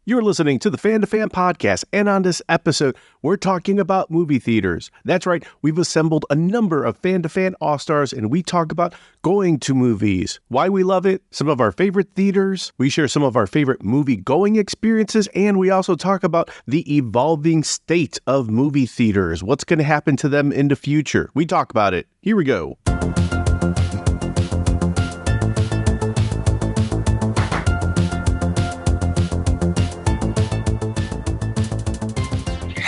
You're listening to the Fan2Fan Podcast, and on this episode, we're talking about movie theaters. That's right, we've assembled a number of Fan2Fan All-Stars, and we talk about going to movies, why we love it, some of our favorite theaters, we share some of our favorite movie-going experiences, and we also talk about the evolving state of movie theaters, what's going to happen to them in the future. We talk about it. Here we go.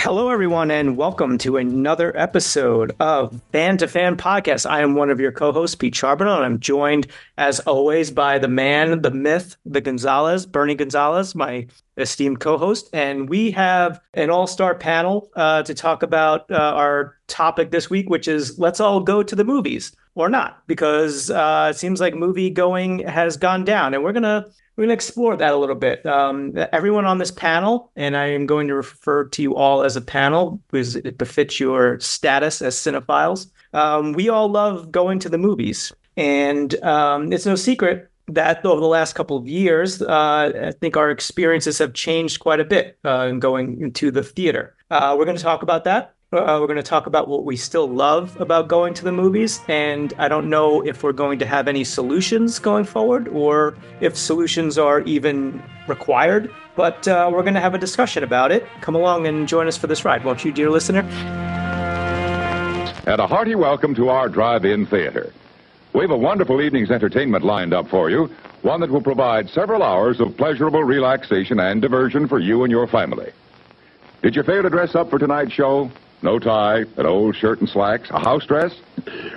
Hello, everyone, and welcome to another episode of Fan2Fan Podcast. I am one of your co-hosts, Pete Charbonneau, and I'm joined, as always, by the man, the myth, the Gonzalez, Bernie Gonzalez, my esteemed co-host. And we have an all-star panel to talk about our topic this week, which is let's all go to the movies or not, because it seems like movie going has gone down, and we're gonna explore that a little bit. Everyone on this panel, and I am going to refer to you all as a panel because it befits your status as cinephiles. We all love going to the movies, and it's no secret that over the last couple of years, I think our experiences have changed quite a bit in going into the theater. We're going to talk about that. We're going to talk about what we still love about going to the movies, and I don't know if we're going to have any solutions going forward or if solutions are even required, but we're going to have a discussion about it. Come along and join us for this ride, won't you, dear listener? And a hearty welcome to our drive-in theater. We have a wonderful evening's entertainment lined up for you, one that will provide several hours of pleasurable relaxation and diversion for you and your family. Did you fail to dress up for tonight's show? No tie, an old shirt and slacks, a house dress?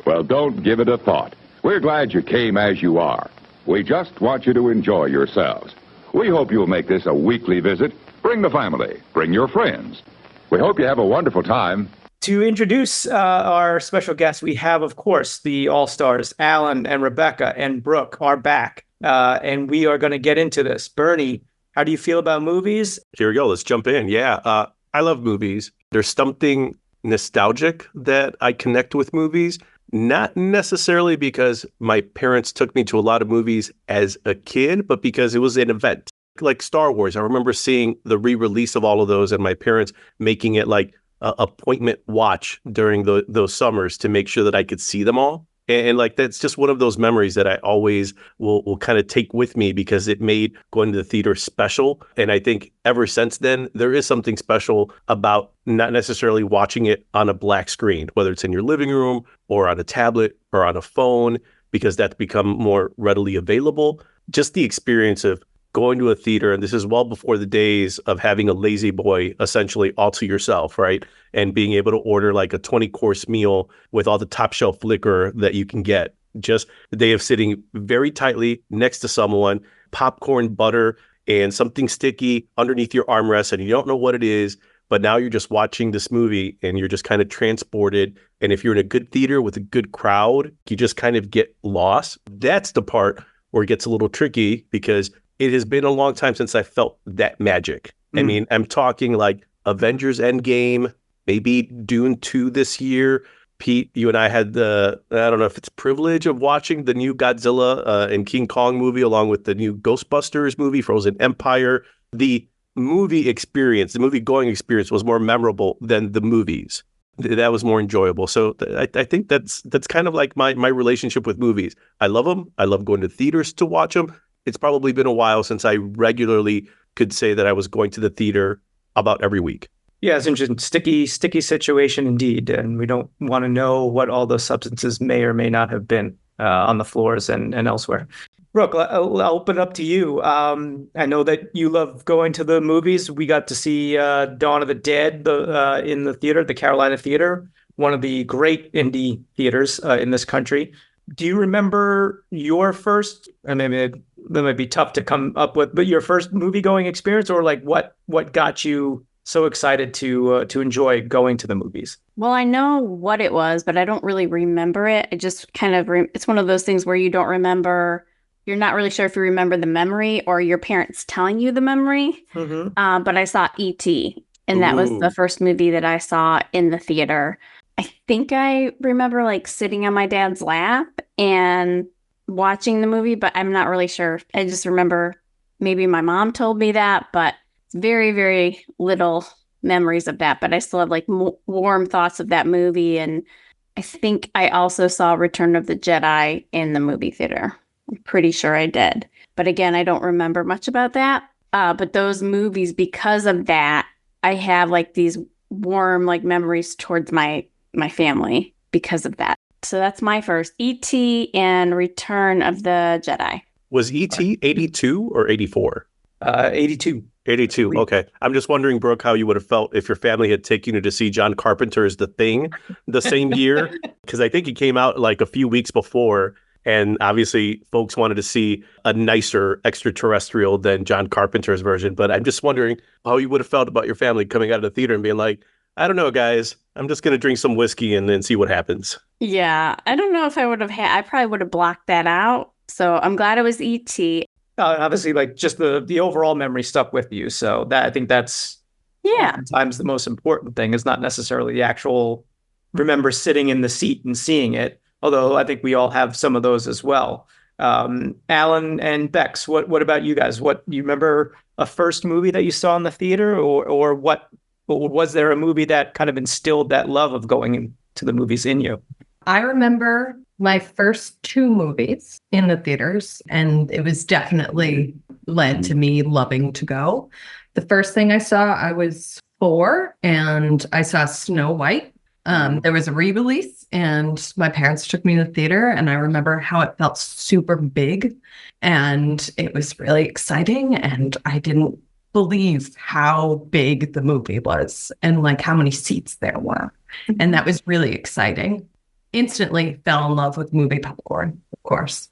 Well, don't give it a thought. We're glad you came as you are. We just want you to enjoy yourselves. We hope you'll make this a weekly visit. Bring the family. Bring your friends. We hope you have a wonderful time. To introduce our special guests, we have, of course, the All-Stars, Alan and Rebecca and Brooke are back. And we are going to get into this. Bernie, how do you feel about movies? Here we go. Let's jump in. Yeah, I love movies. There's something nostalgic that I connect with movies, not necessarily because my parents took me to a lot of movies as a kid, but because it was an event. Like Star Wars, I remember seeing the re-release of all of those and my parents making it like an appointment watch during those summers to make sure that I could see them all. And like, that's just one of those memories that I always will kind of take with me because it made going to the theater special. And I think ever since then, there is something special about not necessarily watching it on a black screen, whether it's in your living room or on a tablet or on a phone, because that's become more readily available. Just the experience of going to a theater, and this is well before the days of having a lazy boy essentially all to yourself, right? And being able to order like a 20-course meal with all the top shelf liquor that you can get. Just the day of sitting very tightly next to someone, popcorn, butter, and something sticky underneath your armrest, and you don't know what it is, but now you're just watching this movie and you're just kind of transported. And if you're in a good theater with a good crowd, you just kind of get lost. That's the part where it gets a little tricky because it has been a long time since I felt that magic. I mean, I'm talking like Avengers Endgame, maybe Dune 2 this year. Pete, you and I had I don't know if it's privilege of watching the new Godzilla and King Kong movie along with the new Ghostbusters movie, Frozen Empire. The movie experience, the movie going experience was more memorable than the movies. That was more enjoyable. So I think that's kind of like my relationship with movies. I love them. I love going to theaters to watch them. It's probably been a while since I regularly could say that I was going to the theater about every week. Yeah, it's interesting. Sticky situation indeed. And we don't want to know what all those substances may or may not have been on the floors and elsewhere. Brooke, I'll open it up to you. I know that you love going to the movies. We got to see Dawn of the Dead in the theater, the Carolina Theater, one of the great indie theaters in this country. Do you remember your first, and maybe that might be tough to come up with, but your first movie-going experience, or like what got you so excited to enjoy going to the movies? Well, I know what it was, but I don't really remember it. I just kind of, it's one of those things where you don't remember, you're not really sure if you remember the memory or your parents telling you the memory. Mm-hmm. But I saw E.T., and that was the first movie that I saw in the theater. I think I remember like sitting on my dad's lap and watching the movie, but I'm not really sure. I just remember maybe my mom told me that, but very, very little memories of that, but I still have like warm thoughts of that movie. And I think I also saw Return of the Jedi in the movie theater. I'm pretty sure I did. But again, I don't remember much about that. But those movies, because of that, I have like these warm like memories towards my family because of that. So that's my first, E.T. and Return of the Jedi. Was E.T. 82 or 84? 82. 82. Okay. I'm just wondering, Brooke, how you would have felt if your family had taken you to see John Carpenter's The Thing the same year, because I think he came out like a few weeks before. And obviously, folks wanted to see a nicer extraterrestrial than John Carpenter's version. But I'm just wondering how you would have felt about your family coming out of the theater and being like, I don't know, guys, I'm just going to drink some whiskey and then see what happens. Yeah, I don't know if I would have I probably would have blocked that out. So I'm glad it was E.T. Obviously, like just the overall memory stuck with you. So that I think that's oftentimes the most important thing is not necessarily the actual remember sitting in the seat and seeing it. Although I think we all have some of those as well. Alan and Bex, what about you guys? What you remember a first movie that you saw in the theater, or what was there a movie that kind of instilled that love of going to the movies in you? I remember my first two movies in the theaters, and it was definitely led to me loving to go. The first thing I saw, I was 4, and I saw Snow White. There was a re-release, and my parents took me to the theater, and I remember how it felt super big, and it was really exciting, and I didn't believe how big the movie was and like how many seats there were. And that was really exciting. Instantly fell in love with movie popcorn, of course.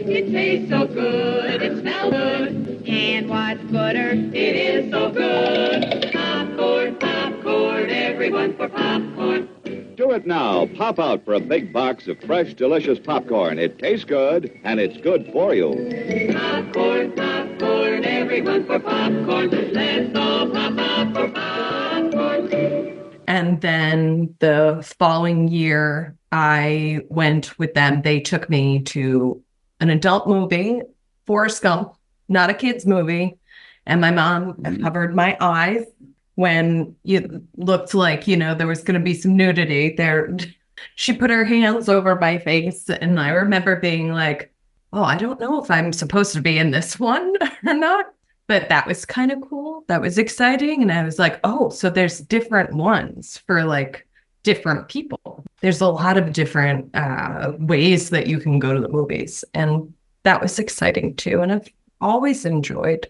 It tastes so good, it smells good, and what's gooder, it is so good. Popcorn, popcorn, everyone for popcorn. Do it now. Pop out for a big box of fresh, delicious popcorn. It tastes good, and it's good for you. Popcorn, popcorn, everyone for popcorn. Let's all pop out for popcorn. And then the following year, I went with them. They took me to an adult movie, Forrest Gump, not a kid's movie. And my mom covered my eyes when it looked like, there was going to be some nudity there. She put her hands over my face. And I remember being like, oh, I don't know if I'm supposed to be in this one or not. But that was kind of cool. That was exciting. And I was like, oh, so there's different ones for like different people. There's a lot of different ways that you can go to the movies. And that was exciting too. And I've always enjoyed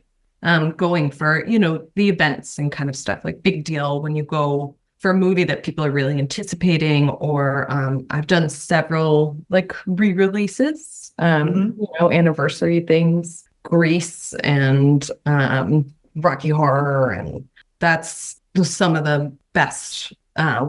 going for, the events and kind of stuff, like big deal when you go for a movie that people are really anticipating, or I've done several like re-releases, anniversary things, Grease and Rocky Horror. And that's some of the best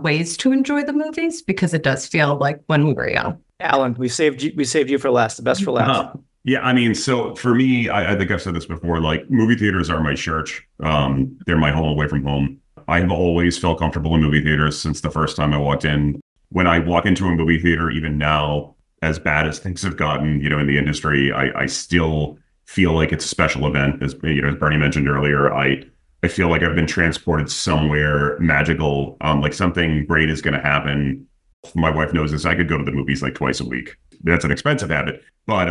ways to enjoy the movies because it does feel like when we were young. Alan, we saved you for last, the best for last. Yeah, I mean, so for me, I think I've said this before, like movie theaters are my church. They're my home away from home. I have always felt comfortable in movie theaters since the first time I walked in. When I walk into a movie theater, even now, as bad as things have gotten, in the industry, I still feel like it's a special event. As Bernie mentioned earlier, I feel like I've been transported somewhere magical. Like something great is going to happen. My wife knows this. I could go to the movies like twice a week. That's an expensive habit, but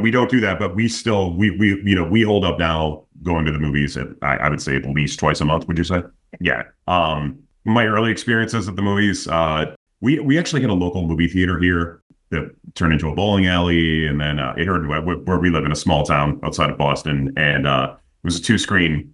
we don't do that. But we still we hold up now going to the movies. I would say at least twice a month. Would you say? Yeah. My early experiences at the movies. We actually had a local movie theater here that turned into a bowling alley, and then it heard where we live in a small town outside of Boston, and it was a 2-screen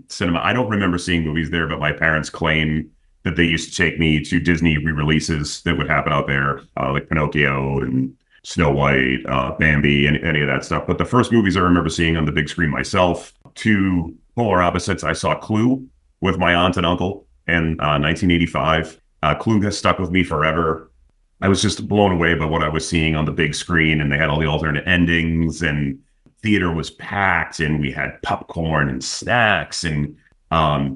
cinema. I don't remember seeing movies there, but my parents claim that they used to take me to Disney re-releases that would happen out there, like Pinocchio and Snow White, Bambi, and any of that stuff. But the first movies I remember seeing on the big screen myself, two polar opposites. I saw Clue with my aunt and uncle in 1985. Clue has stuck with me forever. I was just blown away by what I was seeing on the big screen, and they had all the alternate endings, and theater was packed, and we had popcorn and snacks, and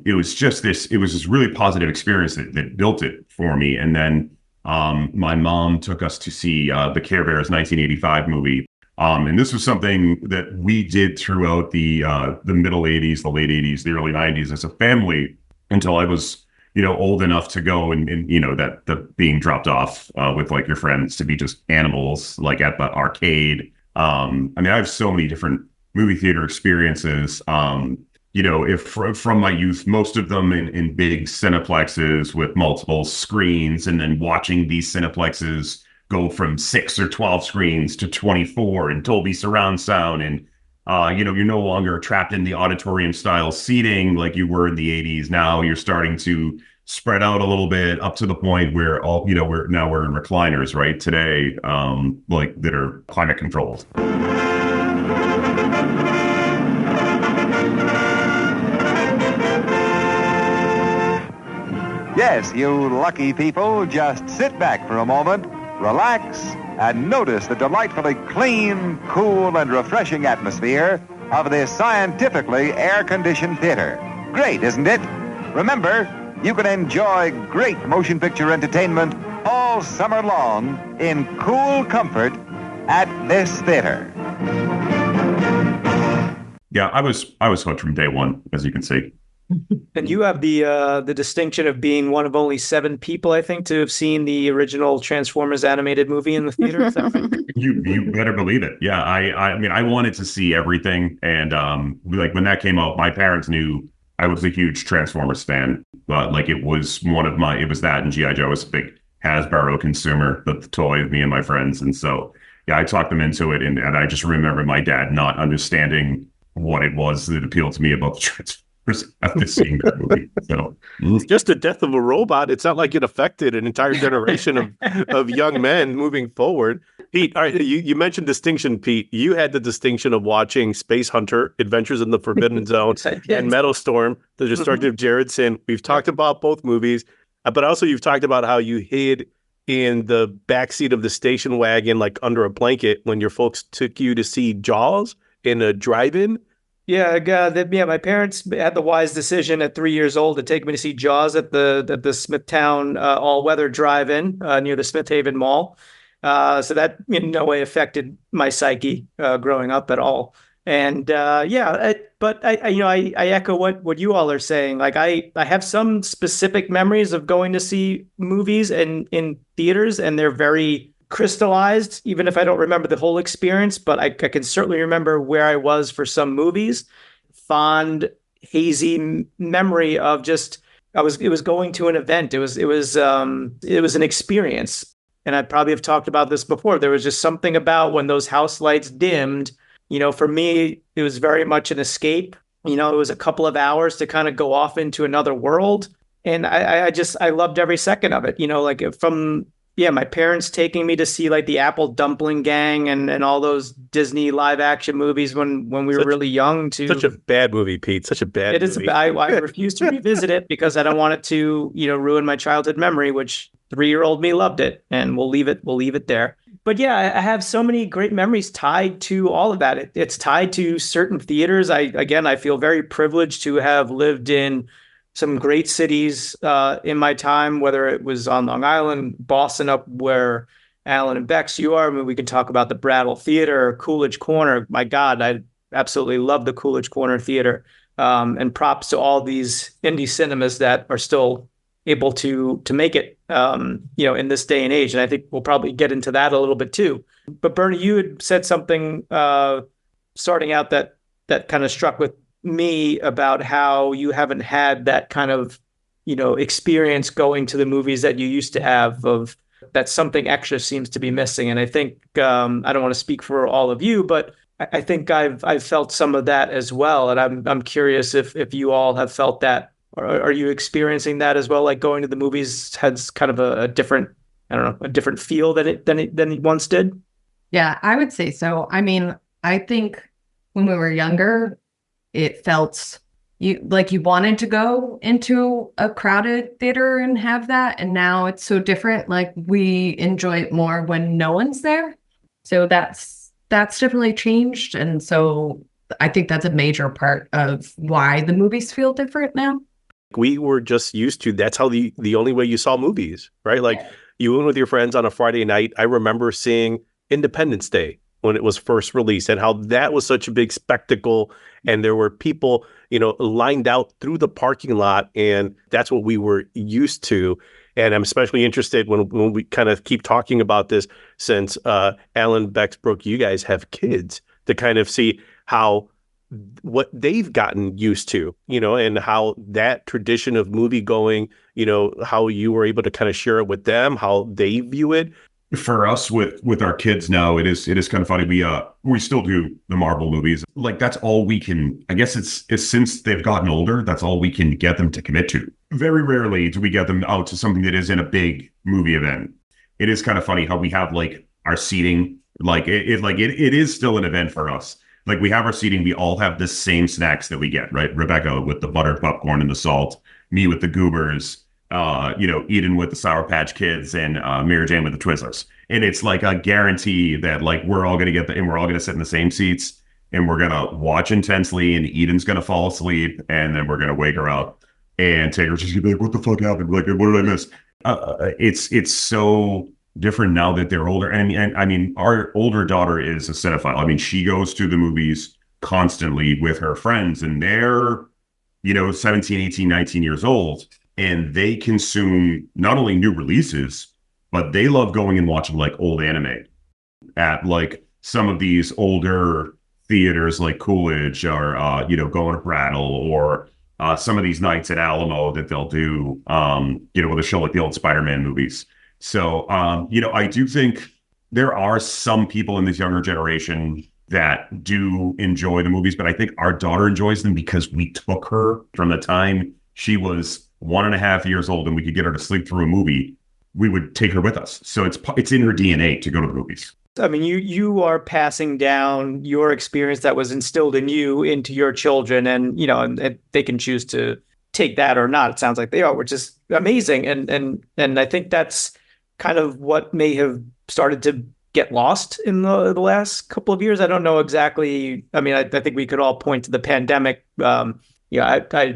it was this really positive experience that built it for me. And then my mom took us to see the Care Bears 1985 movie And this was something that we did throughout the middle 80s, the late 80s, the early 90s as a family until I was, old enough to go and that the being dropped off with like your friends to be just animals like at the arcade. I mean, I have so many different movie theater experiences. If from my youth, most of them in big cineplexes with multiple screens, and then watching these cineplexes go from 6 or 12 screens to 24 and Dolby surround sound. And, you're no longer trapped in the auditorium style seating like you were in the 80s. Now you're starting to spread out a little bit up to the point where we're in recliners right today, like that are climate controlled. Yes, you lucky people, just sit back for a moment, relax, and notice the delightfully clean, cool, and refreshing atmosphere of this scientifically air-conditioned theater. Great, isn't it? Remember, you can enjoy great motion picture entertainment all summer long in cool comfort at this theater. Yeah, I was hooked from day one, as you can see. And you have the distinction of being one of only 7 people, I think, to have seen the original Transformers animated movie in the theater. Is that right? You better believe it. Yeah, I mean, I wanted to see everything, and like when that came out, my parents knew I was a huge Transformers fan. But like it was that and G.I. Joe. I was a big Hasbro consumer, the toy of me and my friends, and so yeah, I talked them into it, and I just remember my dad not understanding what it was that appealed to me about the Transformers. After seeing that movie. So it's just the death of a robot. It's not like it affected an entire generation of young men moving forward. Pete, all right, you mentioned distinction, Pete. You had the distinction of watching Space Hunter, Adventures in the Forbidden Zone, and Metal Storm, the destructive Jared Sin. We've talked about both movies, but also you've talked about how you hid in the backseat of the station wagon, like under a blanket, when your folks took you to see Jaws in a drive-in. Yeah, my parents had the wise decision at 3 years old to take me to see Jaws at the Smithtown all-weather drive-in near the Smith Haven Mall. So that in no way affected my psyche growing up at all. And but I echo what you all are saying. Like I have some specific memories of going to see movies in theaters, and they're very crystallized, even if I don't remember the whole experience, but I can certainly remember where I was for some movies. Fond, hazy memory of just it was going to an event. It was an experience. And I probably have talked about this before. There was just something about when those house lights dimmed, for me, it was very much an escape. It was a couple of hours to kind of go off into another world. And I loved every second of it, my parents taking me to see like the Apple Dumpling Gang and all those Disney live action movies when we were really young. Such a bad movie, Pete. Such a bad movie. It is. I refuse to revisit it because I don't want it to, ruin my childhood memory, which 3-year-old me loved it. And we'll leave it there. But yeah, I have so many great memories tied to all of that. It's tied to certain theaters. I feel very privileged to have lived in some great cities in my time, whether it was on Long Island, Boston, up where Alan and Bex, you are. I mean, we can talk about the Brattle Theater, Coolidge Corner. My God, I absolutely love the Coolidge Corner Theater. And props to all these indie cinemas that are still able to make it, in this day and age. And I think we'll probably get into that a little bit too. But Bernie, you had said something starting out that kind of struck with me about how you haven't had that kind of, experience going to the movies that you used to have, of that something extra seems to be missing. And I think, I don't want to speak for all of you, but I think I've felt some of that as well. And I'm curious if you all have felt that. Are you experiencing that as well? Like going to the movies has kind of a different, a different feel than it once did? Yeah, I would say so. I mean, I think when we were younger, it felt you wanted to go into a crowded theater and have that. And now it's so different. Like we enjoy it more when no one's there. So that's definitely changed. And so I think that's a major part of why the movies feel different now. We were just used to, that's how the only way you saw movies, right? Like you went with your friends on a Friday night. I remember seeing Independence Day when it was first released, and how that was such a big spectacle. And there were people, lined out through the parking lot, and that's what we were used to. And I'm especially interested when we kind of keep talking about this, since Alan, Bex, Brooke, you guys have kids, to kind of see how what they've gotten used to, and how that tradition of movie going, how you were able to kind of share it with them, how they view it. For us with our kids now, it is kind of funny. We still do the Marvel movies. Like, that's all we can, I guess it's since they've gotten older, that's all we can get them to commit to. Very rarely do we get them out to something that is in a big movie event. It is kind of funny how we have like our seating, like it is still an event for us. Like, we have our seating, we all have the same snacks that we get, right? Rebecca with the buttered popcorn and the salt, me with the goobers, Eden with the Sour Patch Kids, and Mary Jane with the Twizzlers. And it's like a guarantee that like we're all going to get and we're all going to sit in the same seats, and we're going to watch intensely, and Eden's going to fall asleep, and then we're going to wake her up, and Taylor's just going to be like, what the fuck happened? Like, what did I miss? It's so different now that they're older. And I mean, our older daughter is a cinephile. I mean, she goes to the movies constantly with her friends, and they're, 17, 18, 19 years old. And they consume not only new releases, but they love going and watching like old anime at like some of these older theaters like Coolidge, or, going to Rattle, or some of these nights at Alamo that they'll do, with a show like the old Spider-Man movies. So, I do think there are some people in this younger generation that do enjoy the movies, but I think our daughter enjoys them because we took her from the time she was 1.5 years old and we could get her to sleep through a movie. We would take her with us. So it's in her DNA to go to the movies. I mean, you are passing down your experience that was instilled in you into your children, and and they can choose to take that or not. It sounds like they are, which is amazing. And I think that's kind of what may have started to get lost in the last couple of years. I don't know exactly. I mean, I think we could all point to the pandemic. I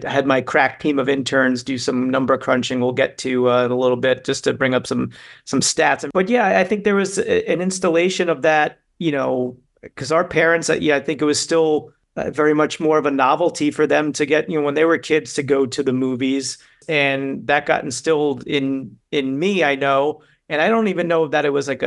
had my crack team of interns do some number crunching we'll get to in a little bit, just to bring up some stats. But yeah, I think there was an installation of that, because our parents, I think it was still very much more of a novelty for them to get, when they were kids, to go to the movies. And that got instilled in me, I know. And I don't even know that it was like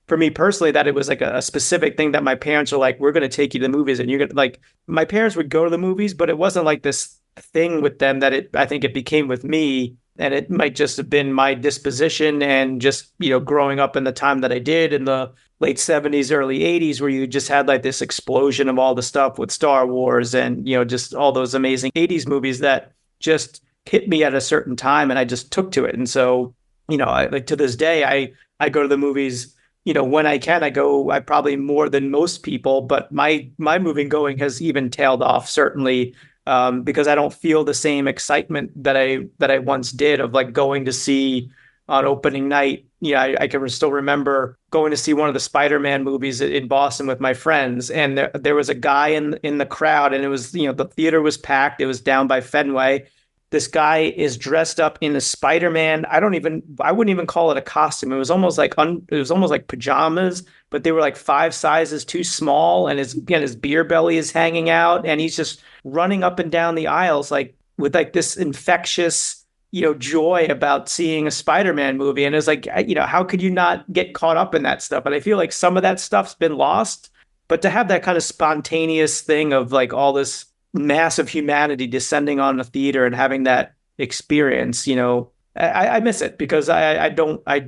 for me personally, that it was like a specific thing that my parents were like, we're going to take you to the movies, and you're going to like, my parents would go to the movies, but it wasn't like this thing with them that I think it became with me. And it might just have been my disposition, and just, growing up in the time that I did in the late 70s, early 80s, where you just had like this explosion of all the stuff with Star Wars and, just all those amazing 80s movies that just hit me at a certain time, and I just took to it. And so, to this day, I go to the movies, when I can. I probably more than most people, but my movie going has even tailed off, certainly, because I don't feel the same excitement that I once did of like going to see on opening night. I can still remember going to see one of the Spider-Man movies in Boston with my friends, and there was a guy in the crowd, and it was, the theater was packed. It was down by Fenway. This guy is dressed up in a Spider-Man. I wouldn't even call it a costume. It was almost like pajamas, but they were like 5 sizes too small. And his beer belly is hanging out, and he's just running up and down the aisles like with like this infectious, joy about seeing a Spider-Man movie. And it's like, how could you not get caught up in that stuff? And I feel like some of that stuff's been lost, but to have that kind of spontaneous thing of like all this mass of humanity descending on the theater and having that experience, I miss it, because I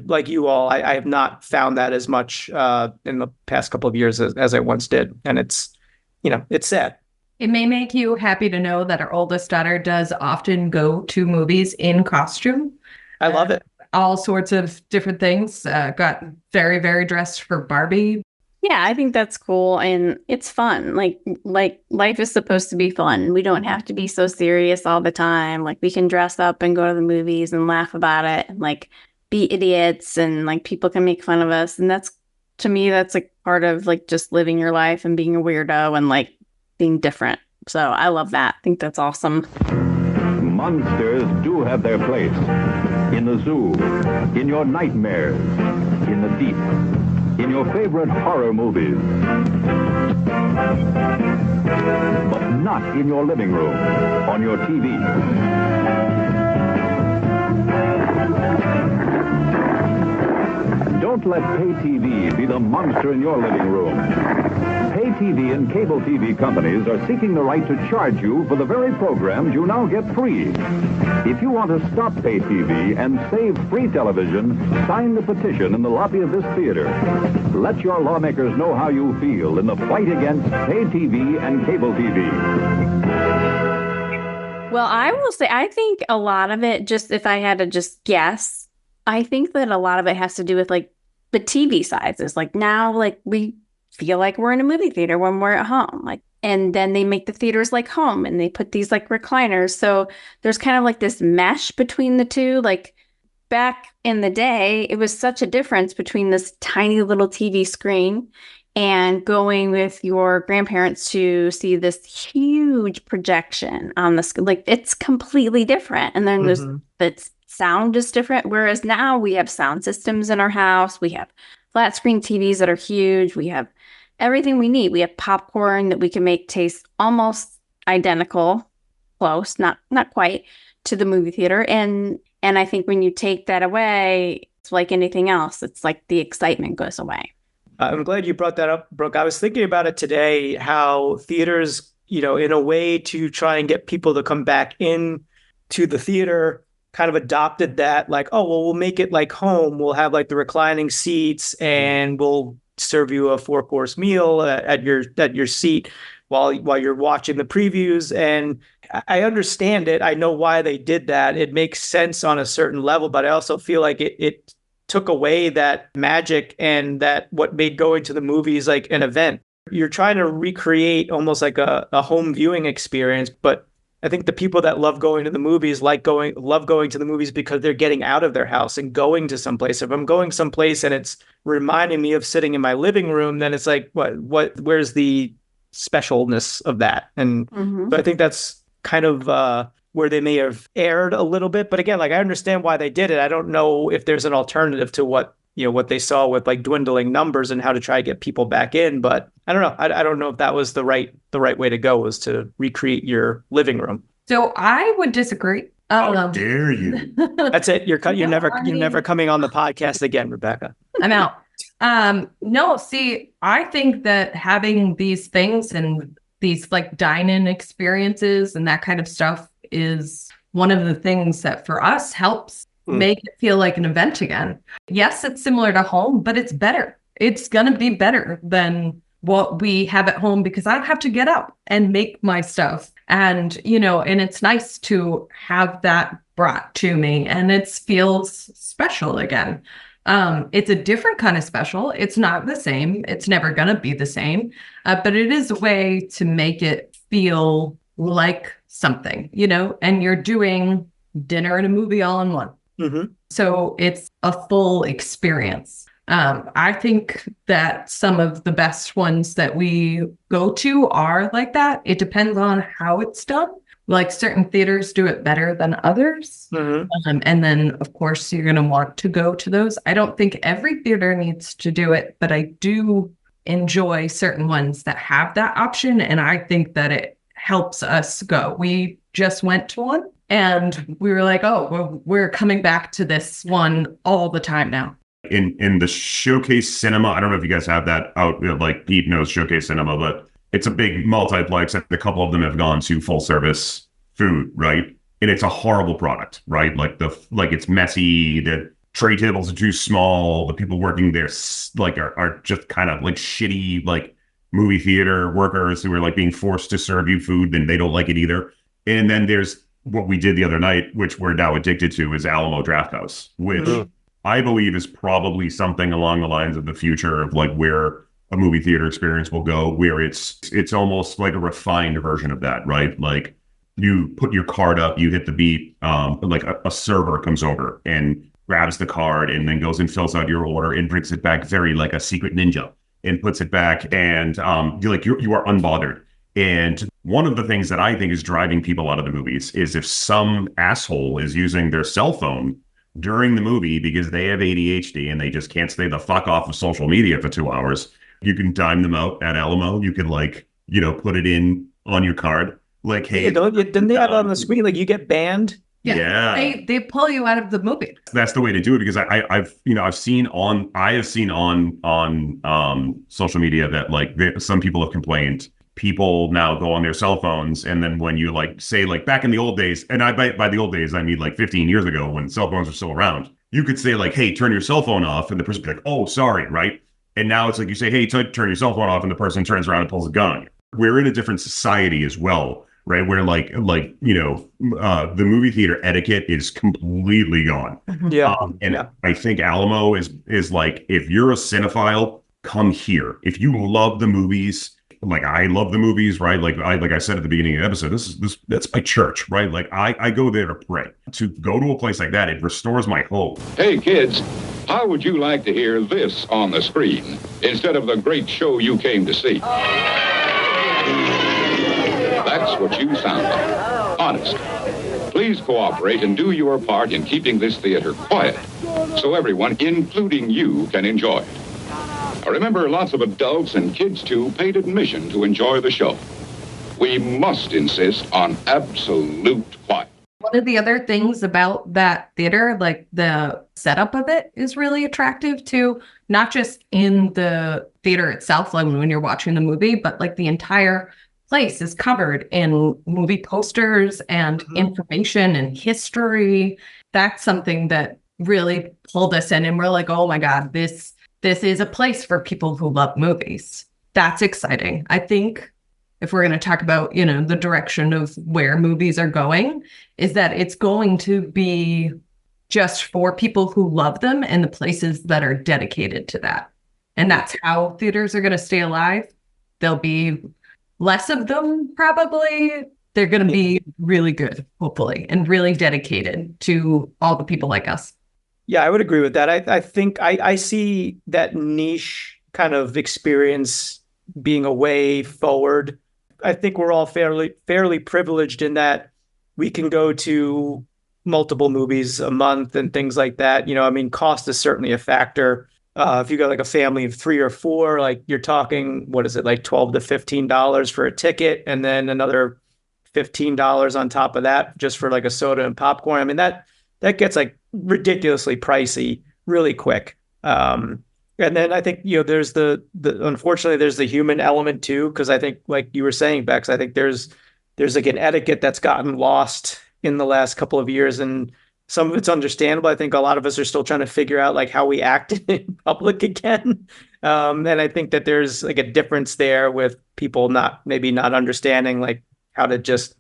like you all, I have not found that as much in the past couple of years as I once did. And it's sad. It may make you happy to know that our oldest daughter does often go to movies in costume. I love it. All sorts of different things. Got very, very dressed for Barbie. Yeah, I think that's cool, and it's fun. Like life is supposed to be fun. We don't have to be so serious all the time. Like, we can dress up and go to the movies and laugh about it, and like be idiots, and like people can make fun of us. And that's, to me, that's like part of like just living your life and being a weirdo and like being different. So I love that. I think that's awesome. Monsters do have their place in the zoo, in your nightmares, in the deep, in your favorite horror movies. But not in your living room, on your TV. Don't let pay TV be the monster in your living room. Pay TV and cable TV companies are seeking the right to charge you for the very programs you now get free. If you want to stop pay TV and save free television, sign the petition in the lobby of this theater. Let your lawmakers know how you feel in the fight against pay TV and cable TV. Well, I will say, I think a lot of it, just if I had to just guess, I think that a lot of it has to do with like the TV sizes. Like now, like we feel like we're in a movie theater when we're at home. Like, and then they make the theaters like home and they put these like recliners. So there's kind of like this mesh between the two. Like back in the day, it was such a difference between this tiny little TV screen and going with your grandparents to see this huge projection on the screen. Like it's completely different. And then there's the sound is different. Whereas now we have sound systems in our house. We have flat screen TVs that are huge. We have everything we need. We have popcorn that we can make taste almost identical, close, not quite, to the movie theater. And I think when you take that away, it's like anything else. It's like the excitement goes away. I'm glad you brought that up, Brooke. I was thinking about it today, how theaters, in a way to try and get people to come back in to the theater, kind of adopted that, like, oh, well, we'll make it like home. We'll have like the reclining seats and we'll serve you a 4-course meal at your seat while you're watching the previews. And I understand it. I know why they did that. It makes sense on a certain level, but I also feel like it took away that magic and that what made going to the movies like an event. You're trying to recreate almost like a home viewing experience, but I think the people that love going to the movies love going to the movies because they're getting out of their house and going to someplace. If I'm going someplace and it's reminding me of sitting in my living room, then it's like, where's the specialness of that? And so I think that's kind of where they may have erred a little bit. But again, like I understand why they did it. I don't know if there's an alternative to what they saw with like dwindling numbers and how to try to get people back in. But I don't know. I don't know if that was the right way to go, was to recreate your living room. So I would disagree. How dare you? That's it. You're never coming on the podcast again, Rebecca. I'm out. No, see, I think that having these things and these like dine-in experiences and that kind of stuff is one of the things that for us helps make it feel like an event again. Yes, it's similar to home, but it's better. It's going to be better than what we have at home because I don't have to get up and make my stuff. And, and it's nice to have that brought to me and it feels special again. It's a different kind of special. It's not the same. It's never going to be the same, but it is a way to make it feel like something, and you're doing dinner and a movie all in one. So it's a full experience. I think that some of the best ones that we go to are like that. It depends on how it's done. Like certain theaters do it better than others. And then, of course, you're going to want to go to those. I don't think every theater needs to do it, but I do enjoy certain ones that have that option. And I think that it helps us go. We just went to one and we were like, oh, well, we're coming back to this one all the time now. In the Showcase Cinema, I don't know if you guys have that out, like Pete knows Showcase Cinema, but it's a big multiplex. A couple of them have gone to full service food, right? And it's a horrible product, right? Like it's messy. The tray tables are too small. The people working there are just kind of like shitty, like movie theater workers who are like being forced to serve you food, and they don't like it either. And then there's what we did the other night, which we're now addicted to, is Alamo Drafthouse, which I believe is probably something along the lines of the future of like where a movie theater experience will go, where it's almost like a refined version of that, right? Like you put your card up, you hit the beat, like a server comes over and grabs the card and then goes and fills out your order and brings it back very like a secret ninja and puts it back, and you are unbothered. And one of the things that I think is driving people out of the movies is if some asshole is using their cell phone during the movie because they have ADHD and they just can't stay the fuck off of social media for 2 hours. You can dime them out at Alamo. You could put it in on your card. Like, hey, didn't they have it on the screen? Like you get banned. Yeah. They pull you out of the movie. That's the way to do it because I've seen on social media that some people have complained. People now go on their cell phones, and then when you say back in the old days, and by the old days I mean 15 years ago when cell phones were still around, you could say hey, turn your cell phone off, and the person would be like, oh, sorry, right? And now it's you say, hey, turn your cell phone off, and the person turns around and pulls a gun on you. We're in a different society as well, right? Where the movie theater etiquette is completely gone. Yeah. I think Alamo is if you're a cinephile, come here. If you love the movies, I love the movies, right? Like I said at the beginning of the episode, that's my church, right? I go there to pray. To go to a place like that, it restores my hope. Hey, kids, how would you like to hear this on the screen instead of the great show you came to see? That's what you sound like. Honest. Please cooperate and do your part in keeping this theater quiet so everyone, including you, can enjoy it. Now, remember, lots of adults and kids, too, paid admission to enjoy the show. We must insist on absolute quiet. One of the other things about that theater, the setup of it is really attractive too, not just in the theater itself, when you're watching the movie, but the entire place is covered in movie posters and information and history. That's something that really pulled us in, and we're like, oh my God, this is a place for people who love movies. That's exciting. I think if we're going to talk about, the direction of where movies are going, is that it's going to be just for people who love them and the places that are dedicated to that. And that's how theaters are going to stay alive. There'll be less of them, probably. They're going to be really good, hopefully, and really dedicated to all the people like us. Yeah, I would agree with that. I think I see that niche kind of experience being a way forward. I think we're all fairly privileged in that we can go to multiple movies a month and things like that. Cost is certainly a factor. If you got a family of 3 or 4, you're talking, what is it, $12 to $15 for a ticket, and then another $15 on top of that just for a soda and popcorn. That gets ridiculously pricey really quick. And then I think, there's the unfortunately there's the human element too, because I think, like you were saying, Bex, I think there's an etiquette that's gotten lost in the last couple of years, and some of it's understandable. I think a lot of us are still trying to figure out how we act in public again. And I think that there's a difference there with people maybe not understanding how to just,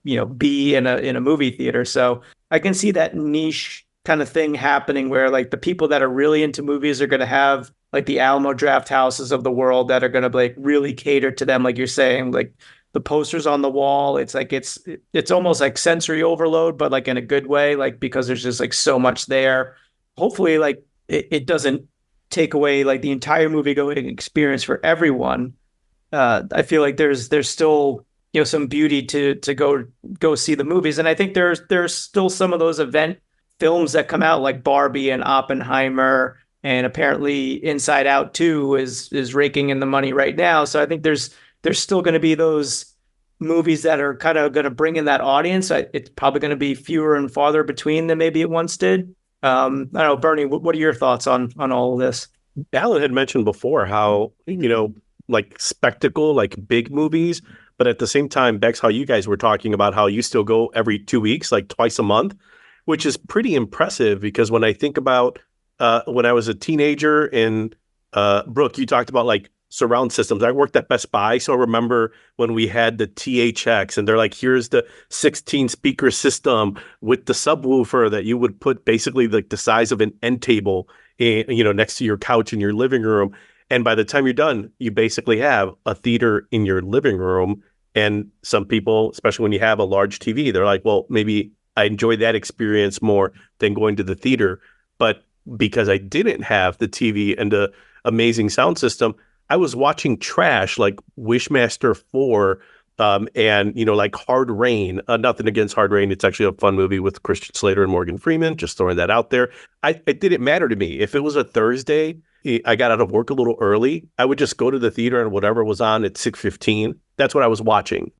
be in a movie theater. So I can see that niche kind of thing happening where the people that are really into movies are going to have the Alamo Draft Houses of the world that are going to really cater to them. Like you're saying, the posters on the wall, it's it's almost like sensory overload, but in a good way, because there's just so much there. Hopefully it doesn't take away the entire movie going experience for everyone. I feel like there's still some beauty to go see the movies, and I think there's still some of those event films that come out like Barbie and Oppenheimer, and apparently Inside Out 2 is raking in the money right now. So I think there's still going to be those movies that are kind of going to bring in that audience. It's probably going to be fewer and farther between than maybe it once did. I don't know, Bernie, what are your thoughts on all of this? Alan had mentioned before how, spectacle, big movies, but at the same time, Bex, how you guys were talking about how you still go every 2 weeks, twice a month, which is pretty impressive because when I think about when I was a teenager and Brooke, you talked about surround systems. I worked at Best Buy, so I remember when we had the THX and they're here's the 16 speaker system with the subwoofer that you would put basically the size of an end table next to your couch in your living room. And by the time you're done, you basically have a theater in your living room. And some people, especially when you have a large TV, they're like, well, maybe I enjoy that experience more than going to the theater. But because I didn't have the TV and the amazing sound system, I was watching trash like Wishmaster 4 And, like Hard Rain, nothing against Hard Rain. It's actually a fun movie with Christian Slater and Morgan Freeman, just throwing that out there. It didn't matter to me. If it was a Thursday, I got out of work a little early, I would just go to the theater and whatever was on at 6:15, that's what I was watching.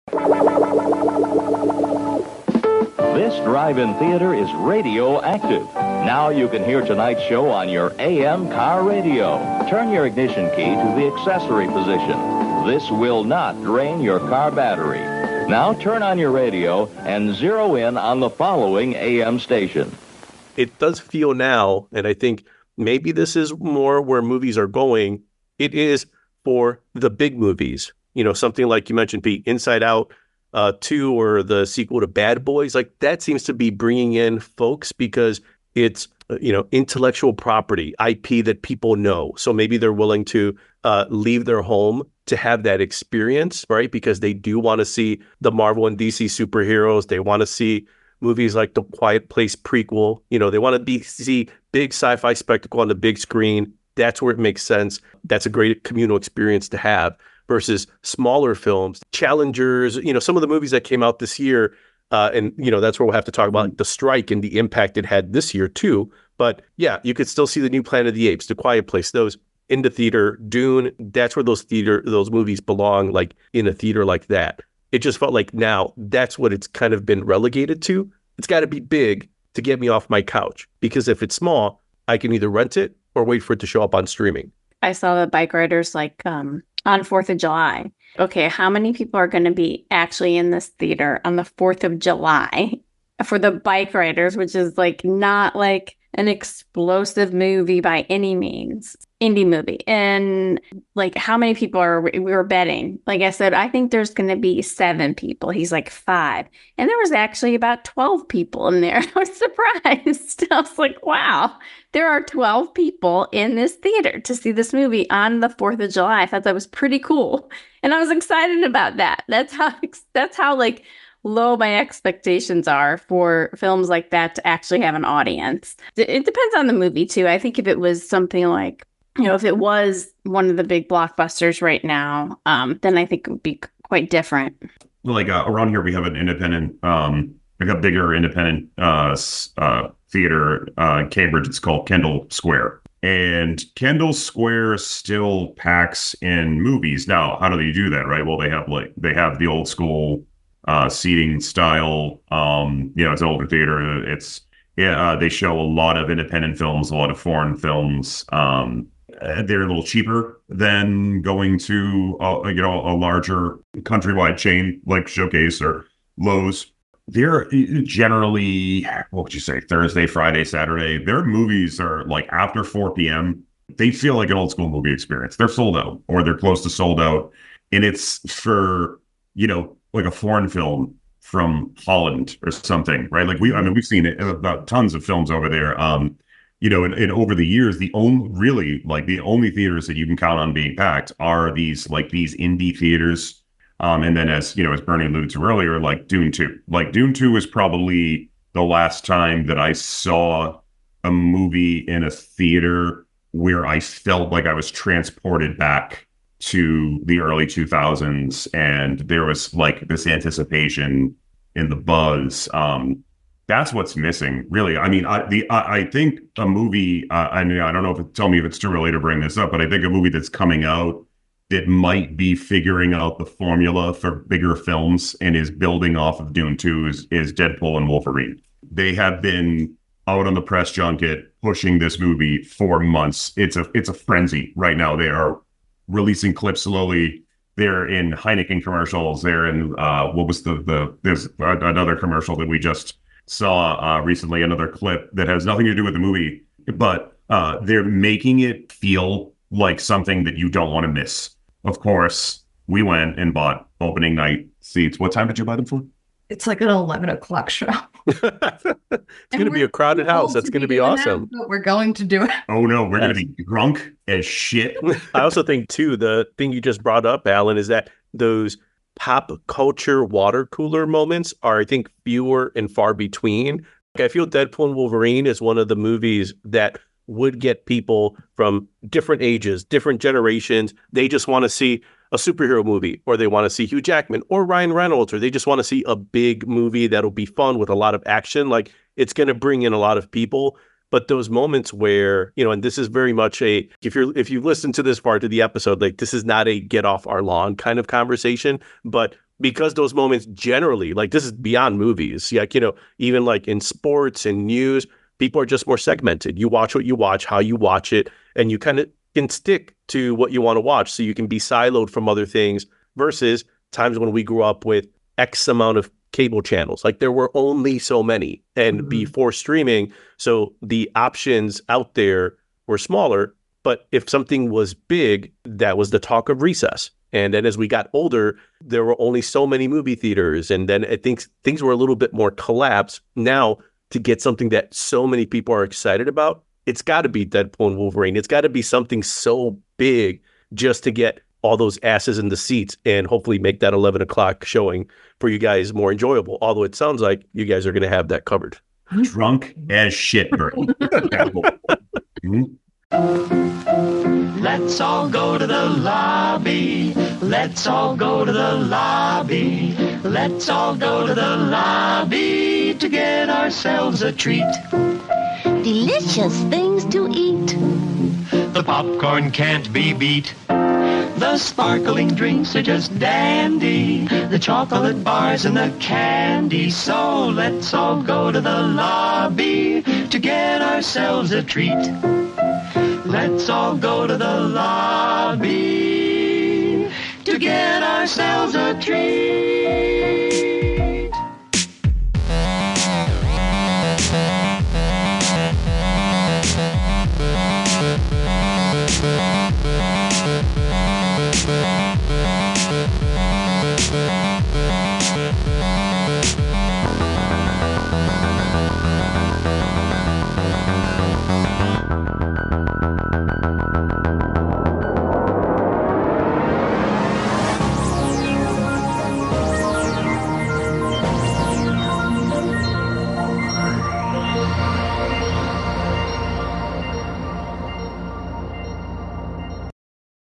This drive-in theater is radioactive. Now you can hear tonight's show on your AM car radio. Turn your ignition key to the accessory position. This will not drain your car battery. Now turn on your radio and zero in on the following AM station. It does feel now, and I think maybe this is more where movies are going. It is for the big movies. Something like you mentioned, Pete, Inside Out 2 or the sequel to Bad Boys. Like that seems to be bringing in folks because it's, intellectual property, IP that people know. So maybe they're willing to leave their home to have that experience, right? Because they do want to see the Marvel and DC superheroes. They want to see movies like The Quiet Place prequel. They want to see big sci-fi spectacle on the big screen. That's where it makes sense. That's a great communal experience to have versus smaller films, challengers, some of the movies that came out this year. And that's where we'll have to talk about the strike and the impact it had this year too. But yeah, you could still see the new Planet of the Apes, The Quiet Place, those in the theater, Dune. That's where those movies belong, like in a theater like that. It just felt like now that's what it's kind of been relegated to. It's got to be big to get me off my couch, because if it's small, I can either rent it or wait for it to show up on streaming. I saw the bike riders on 4th of July. Okay, how many people are going to be actually in this theater on the 4th of July for the bike riders, which is not like an explosive movie by any means, indie movie. And how many people we were betting? Like I said, I think there's going to be 7 people. He's like 5. And there was actually about 12 people in there. I was surprised. I was like, wow, there are 12 people in this theater to see this movie on the 4th of July. I thought that was pretty cool. And I was excited about that. That's how low my expectations are for films like that to actually have an audience. It depends on the movie too. I think if it was something like, if it was one of the big blockbusters right now, then I think it would be quite different. Around here, we have an independent, a bigger independent theater in Cambridge. It's called Kendall Square. And Kendall Square still packs in movies. Now, how do they do that, right? Well, they have the old school seating style. It's an older theater. They show a lot of independent films, a lot of foreign films. They're a little cheaper than going to a larger countrywide chain like Showcase or Lowe's. They're generally, what would you say, Thursday, Friday, Saturday. Their movies are after 4 p.m. They feel like an old school movie experience. They're sold out or they're close to sold out. And it's for, a foreign film from Holland or something, right? We've seen it about tons of films over there. And over the years, the only theaters that you can count on being packed are these indie theaters. And then as Bernie alluded to earlier, Dune 2. Dune 2 is probably the last time that I saw a movie in a theater where I felt like I was transported back to the early 2000s, and there was this anticipation in the buzz. That's what's missing, really. I mean, I think a movie. I don't know tell me if it's too early to bring this up, but I think a movie that's coming out that might be figuring out the formula for bigger films and is building off of Dune 2 is Deadpool and Wolverine. They have been out on the press junket pushing this movie for months. It's a frenzy right now. They are releasing clips slowly. They're in Heineken commercials. They're in there's another commercial that we just saw recently, another clip that has nothing to do with the movie, but they're making it feel like something that you don't want to miss. Of course, we went and bought opening night seats. What time did you buy them for? It's an 11 o'clock show. It's going to be a crowded house. That's going to be awesome. But we're going to do it. Oh, no. We're going to be drunk as shit. I also think, too, the thing you just brought up, Alan, is that those pop culture water cooler moments are, I think, fewer and far between. I feel Deadpool and Wolverine is one of the movies that would get people from different ages, different generations. They just want to see a superhero movie, or they want to see Hugh Jackman or Ryan Reynolds, or they just want to see a big movie that'll be fun with a lot of action. Like, it's going to bring in a lot of people. But those moments where, and this is very much if you listen to this part of the episode, like, this is not a get off our lawn kind of conversation, but because those moments generally, like, this is beyond movies, like, even like in sports and news, people are just more segmented. You watch what you watch, how you watch it, and you kind of can stick to what you want to watch, so you can be siloed from other things versus times when we grew up with X amount of cable channels. Like, there were only so many, and before streaming, so the options out there were smaller. But if something was big, that was the talk of recess. And then as we got older, there were only so many movie theaters, and then I think things were a little bit more collapsed. Now, to get something that so many people are excited about, it's got to be Deadpool and Wolverine. It's got to be something so big just to get all those asses in the seats and hopefully make that 11 o'clock showing for you guys more enjoyable. Although it sounds like you guys are going to have that covered. Drunk as shit, Bernie. Let's all go to the lobby. Let's all go to the lobby. Let's all go to the lobby to get ourselves a treat. Delicious things to eat. The popcorn can't be beat. The sparkling drinks are just dandy. The chocolate bars and the candy. So let's all go to the lobby to get ourselves a treat. Let's all go to the lobby to get ourselves a treat.